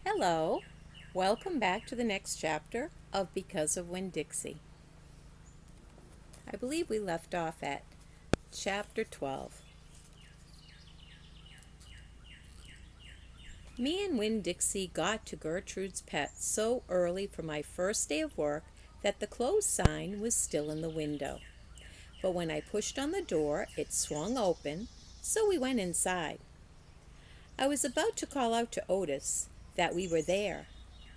Hello, welcome back to the next chapter of Because of Winn Dixie. I believe we left off at chapter 12. Me and Winn Dixie got to Gertrude's Pet so early for my first day of work that the closed sign was still in the window. But when I pushed on the door, it swung open, so we went inside. I was about to call out to Otis that we were there,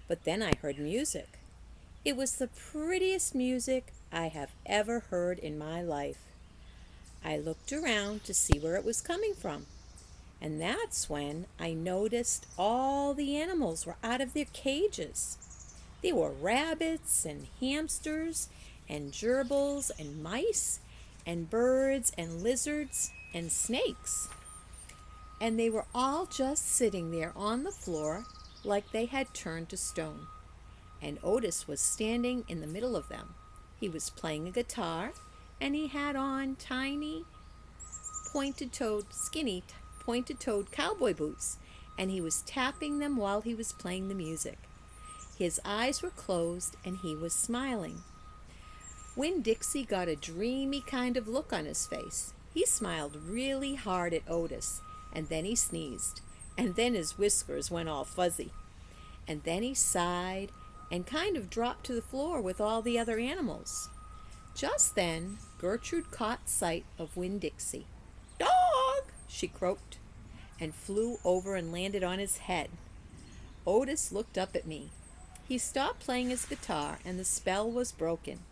but then I heard music. It was the prettiest music I have ever heard in my life. I looked around to see where it was coming from, and that's when I noticed all the animals were out of their cages. There were rabbits and hamsters and gerbils and mice and birds and lizards and snakes. And they were all just sitting there on the floor like they had turned to stone. And Otis was standing in the middle of them. He was playing a guitar, and he had on tiny, skinny, pointed-toed cowboy boots, and he was tapping them while he was playing the music. His eyes were closed, and he was smiling. Winn Dixie got a dreamy kind of look on his face. He smiled really hard at Otis, and then he sneezed, and then his whiskers went all fuzzy. And then he sighed and kind of dropped to the floor with all the other animals. Just then, Gertrude caught sight of Winn Dixie. "Dog!" she croaked, and flew over and landed on his head. Otis looked up at me. He stopped playing his guitar, and the spell was broken.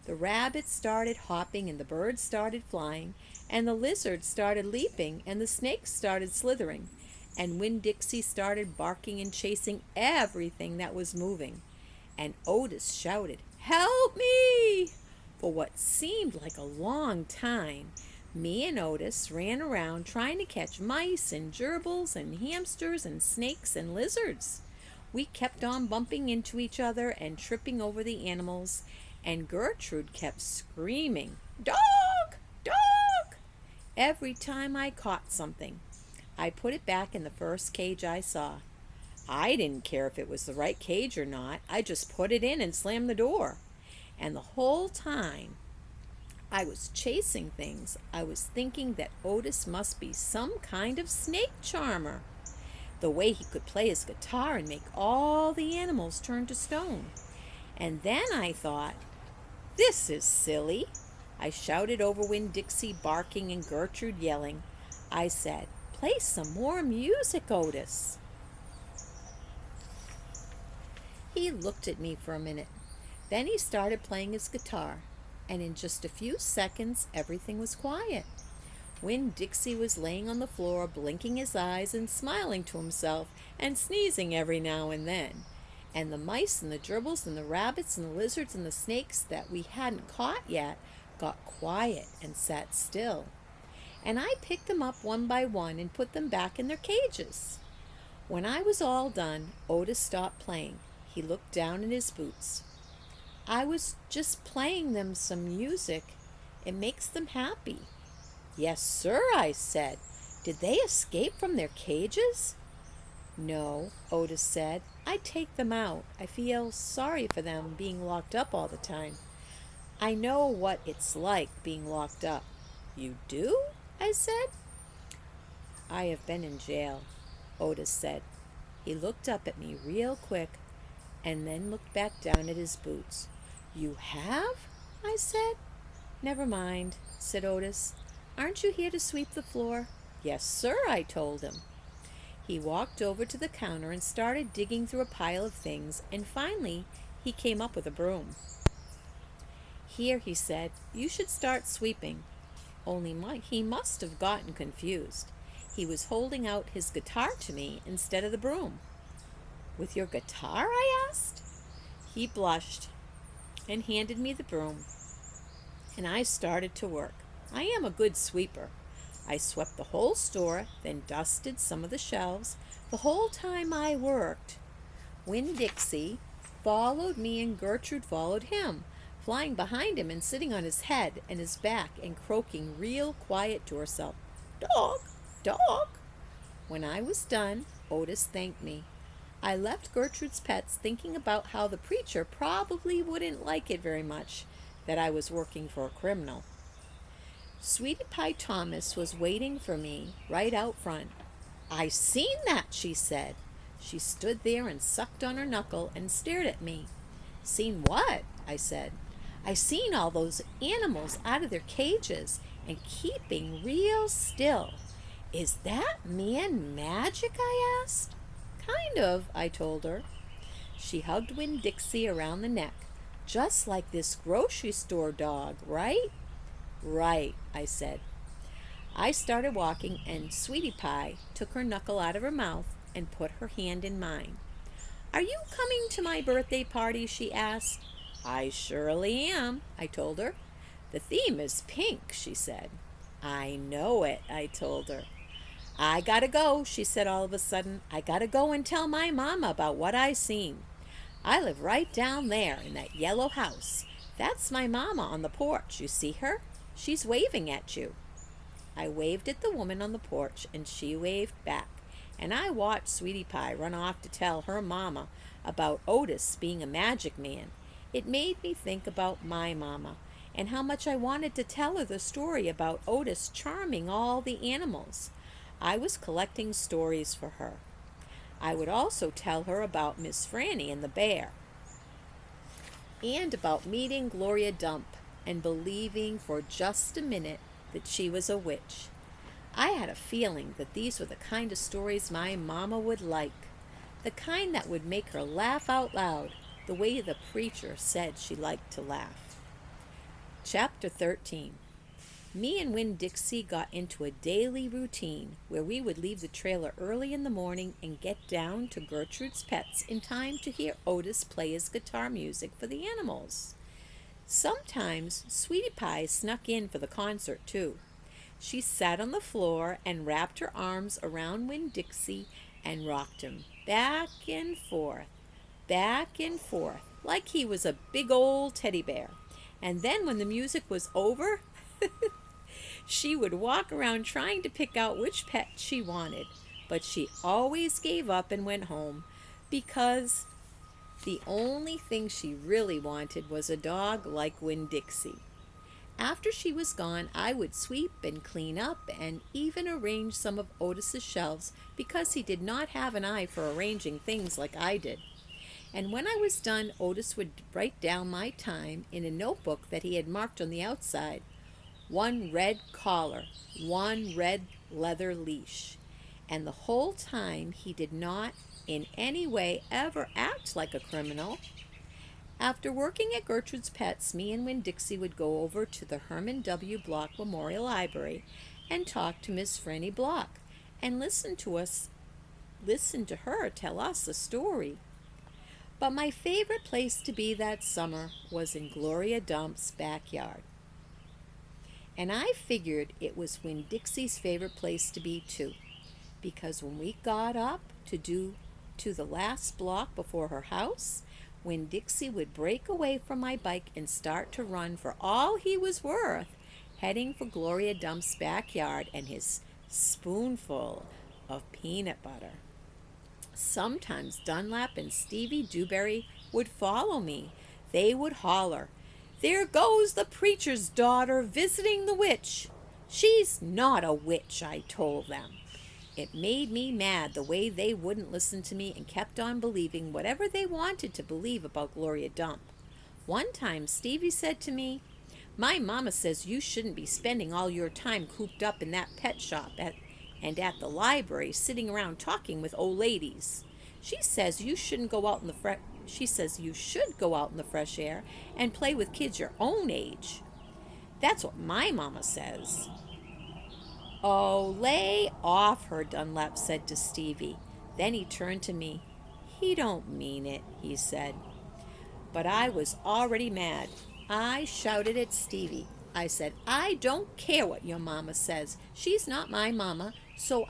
The rabbits started hopping, and the birds started flying, and the lizards started leaping, and the snakes started slithering, and Winn Dixie started barking and chasing everything that was moving. And Otis shouted, "Help me!" For what seemed like a long time, me and Otis ran around trying to catch mice and gerbils and hamsters and snakes and lizards. We kept on bumping into each other and tripping over the animals, and Gertrude kept screaming, "Dog! Dog!" Every time I caught something, I put it back in the first cage I saw. I didn't care if it was the right cage or not. I just put it in and slammed the door. And the whole time I was chasing things, I was thinking that Otis must be some kind of snake charmer. The way he could play his guitar and make all the animals turn to stone. And then I thought, "This is silly." I shouted over Winn Dixie barking and Gertrude yelling. I said, "Play some more music, Otis." He looked at me for a minute. Then he started playing his guitar, and in just a few seconds everything was quiet. Winn Dixie was laying on the floor, blinking his eyes and smiling to himself and sneezing every now and then. And the mice and the gerbils and the rabbits and the lizards and the snakes that we hadn't caught yet got quiet and sat still. And I picked them up one by one and put them back in their cages. When I was all done, Otis stopped playing. He looked down at his boots. "I was just playing them some music. It makes them happy." "Yes, sir," I said. "Did they escape from their cages?" "No," Otis said. "I take them out. I feel sorry for them being locked up all the time. I know what it's like being locked up." "You do?" I said. "I have been in jail," Otis said. He looked up at me real quick and then looked back down at his boots. "You have?" I said. "Never mind," said Otis. "Aren't you here to sweep the floor?" "Yes, sir," I told him. He walked over to the counter and started digging through a pile of things, and finally he came up with a broom. "Here," he said, "you should start sweeping." Only he must have gotten confused. He was holding out his guitar to me instead of the broom. "With your guitar?" I asked. He blushed and handed me the broom, and I started to work. I am a good sweeper. I swept the whole store, then dusted some of the shelves. The whole time I worked, Winn Dixie followed me and Gertrude followed him, flying behind him and sitting on his head and his back and croaking real quiet to herself, "Dog, dog." When I was done, Otis thanked me. I left Gertrude's Pets thinking about how the preacher probably wouldn't like it very much that I was working for a criminal. Sweetie Pie Thomas was waiting for me right out front. "I seen that," she said. She stood there and sucked on her knuckle and stared at me. "Seen what?" I said. "I seen all those animals out of their cages and keeping real still. Is that man magic?" I asked. "Kind of," I told her. She hugged Winn Dixie around the neck. "Just like this grocery store dog, right?" "Right," I said. I started walking, and Sweetie Pie took her knuckle out of her mouth and put her hand in mine. "Are you coming to my birthday party?" she asked. "I surely am," I told her. "The theme is pink," she said. "I know it," I told her. "I gotta go," she said all of a sudden. "I gotta go and tell my mama about what I seen. I live right down there in that yellow house. That's my mama on the porch. You see her? She's waving at you." I waved at the woman on the porch, and she waved back, and I watched Sweetie Pie run off to tell her mama about Otis being a magic man. It made me think about my mama, and how much I wanted to tell her the story about Otis charming all the animals. I was collecting stories for her. I would also tell her about Miss Franny and the bear, and about meeting Gloria Dump and believing for just a minute that she was a witch. I had a feeling that these were the kind of stories my mama would like, the kind that would make her laugh out loud, the way the preacher said she liked to laugh. Chapter 13. Me and Winn Dixie got into a daily routine where we would leave the trailer early in the morning and get down to Gertrude's Pets in time to hear Otis play his guitar music for the animals. Sometimes Sweetie Pie snuck in for the concert, too. She sat on the floor and wrapped her arms around Winn Dixie and rocked him back and forth, like he was a big old teddy bear. And then when the music was over, she would walk around trying to pick out which pet she wanted. But she always gave up and went home because the only thing she really wanted was a dog like Winn Dixie. After she was gone, I would sweep and clean up and even arrange some of Otis's shelves because he did not have an eye for arranging things like I did. And when I was done, Otis would write down my time in a notebook that he had marked on the outside. 1 red collar, 1 red leather leash. And the whole time he did not in any way ever act like a criminal. After working at Gertrude's Pets, me and Winn Dixie would go over to the Herman W. Block Memorial Library and talk to Miss Franny Block and listen to her tell us a story. But my favorite place to be that summer was in Gloria Dump's backyard. And I figured it was Winn Dixie's favorite place to be too, because when we got up to the last block before her house, Winn Dixie would break away from my bike and start to run for all he was worth, heading for Gloria Dump's backyard and his spoonful of peanut butter. Sometimes Dunlap and Stevie Dewberry would follow me. They would holler, "There goes the preacher's daughter visiting the witch." "She's not a witch," I told them. It made me mad the way they wouldn't listen to me and kept on believing whatever they wanted to believe about Gloria Dump. One time Stevie said to me, "My mama says you shouldn't be spending all your time cooped up in that pet shop and at the library sitting around talking with old ladies. She says you shouldn't go out in the She says you should go out in the fresh air and play with kids your own age. That's what my mama says." "Oh, lay off her," Dunlap said to Stevie. Then he turned to me. "He don't mean it," he said. But I was already mad. I shouted at Stevie. I said, "I don't care what your mama says. She's not my mama, so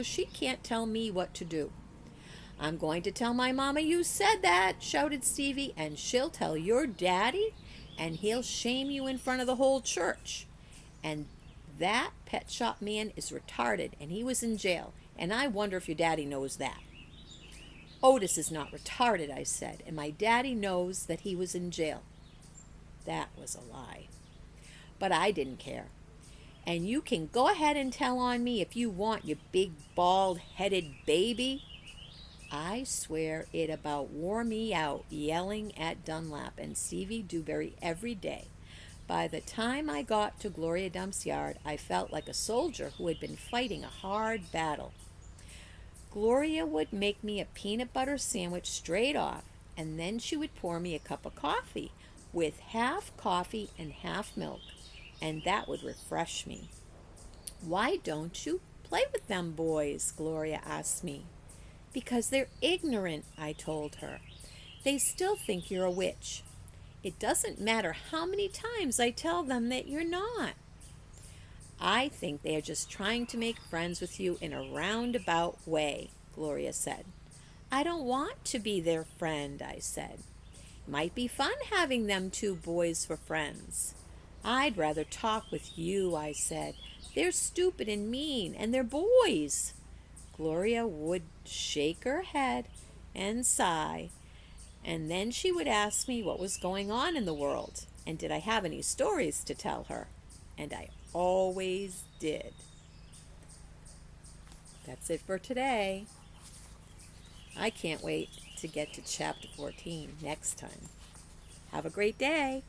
she can't tell me what to do." "I'm going to tell my mama you said that," shouted Stevie, "and she'll tell your daddy, and he'll shame you in front of the whole church. And that pet shop man is retarded, and he was in jail, and I wonder if your daddy knows that." Otis is not retarded, I said, and my daddy knows that he was in jail. That was a lie. But I didn't care. And you can go ahead and tell on me if you want, you big bald-headed baby. I swear it about wore me out yelling at Dunlap and Stevie Dewberry every day. By the time I got to Gloria Dump's yard, I felt like a soldier who had been fighting a hard battle. Gloria would make me a peanut butter sandwich straight off, and then she would pour me a cup of coffee with half coffee and half milk, and that would refresh me. Why don't you play with them boys? Gloria asked me. Because they're ignorant, I told her. They still think you're a witch. It doesn't matter how many times I tell them that you're not. I think they are just trying to make friends with you in a roundabout way, Gloria said. I don't want to be their friend, I said. Might be fun having them two boys for friends. I'd rather talk with you, I said. They're stupid and mean, and they're boys. Gloria would shake her head and sigh, and then she would ask me what was going on in the world, and did I have any stories to tell her. And I always did. That's it for today. I can't wait to get to chapter 14 next time. Have a great day.